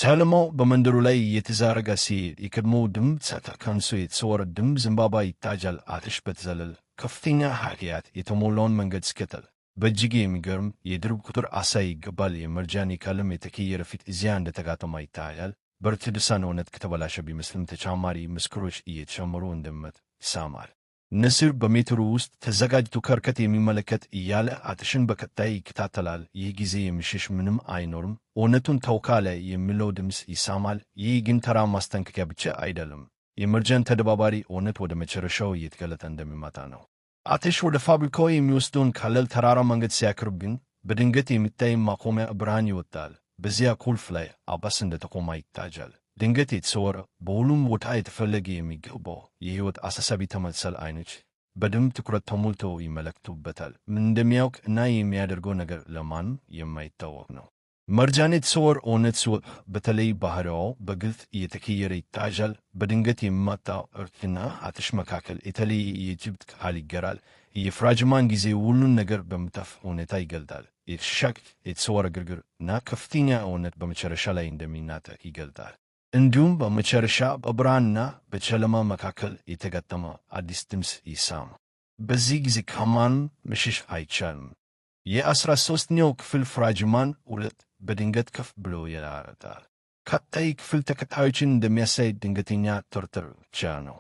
ጨለማው በመንደሩ ላይ እየተዛረጋ ሲሄድ የቀድሞው ድምፅ ተቀንሶ የተሰወረ ድምፅ ዘንባባ ይታያል። አትሽ በተዘለለ ከፍተኛ ኃጢአት የተሞላውን መንገድ ሲከተል በእጅግ የሚገርም የድርብ ቁጥር አሳይ ይገባል። የመርጃን የቀለም የተቀየረ ፊት እዚያ እንደተጋጠማ ይታያል። በርትድሳን እውነት ከተበላሸ ቢመስልም ተጨማሪ ምስክሮች እየተጨመሩ እንደመት ይሰማል። ንስር በሜትሩ ውስጥ ተዘጋጅቶ ከርቀት የሚመለከት እያለ አትሽን በቀጣይ ይከታተላል። ይህ ጊዜ የሚሸሽ ምንም አይኖርም። እውነቱን ታውቃለህ የሚለው ድምፅ ይሰማል። ይህ ግን ተራ ማስጠንቀቂያ ብቻ አይደለም። የመርጃን ተደባባሪ እውነት ወደ መጨረሻው እየተገለጠ እንደሚመጣ ነው። አትሽ ወደ ፋብሪካው የሚወስደውን ቀላል ተራራ መንገድ ሲያቀርብ ግን በድንገት የሚታይ ማቆሚያ ብርሃን ይወጣል። በዚያ ቁልፍ ላይ አባስ እንደተቆማ ይታያል። ድንገት የተሰወረ በሁሉም ቦታ የተፈለገ የሚገባው የሕይወት አሳሳቢ ተመሳሳይ አይኖች በደንብ ትኩረት ተሞልተው ይመለከቱበታል። ምን እንደሚያውቅ እና የሚያደርገው ነገር ለማንም የማይታወቅ ነው። መርጃን የተሰወረ እውነት ሲወጣ በተለይ ባህሪያው በግልጽ እየተቀየረ ይታያል። በድንገት የሚመጣው እርቅና አትሽ መካከል የተለየ የጅብት ቃል ይገራል። የፍራጅማን ጊዜ ሁሉን ነገር በምታፍ ሁኔታ ይገልጣል። የተሻቅ የተሰወረ ግርግር እና ከፍተኛ እውነት በመጨረሻ ላይ እንደሚናጠቅ ይገልጣል። እንዲሁም በመጨረሻ በብርሃንና በጨለማ መካከል የተገጠመ አዲስ ድምፅ ይሰማል። በዚህ ጊዜ ከማንም መሸሽ አይቻልም። የ13ኛው ክፍል ፍራጅማን 2 በድንገት ከፍ ብሎ ይላታል። ቀጣይ ክፍል ተከታዮችን እንደሚያሳይ ድንገተኛ ቶርተር ብቻ ነው።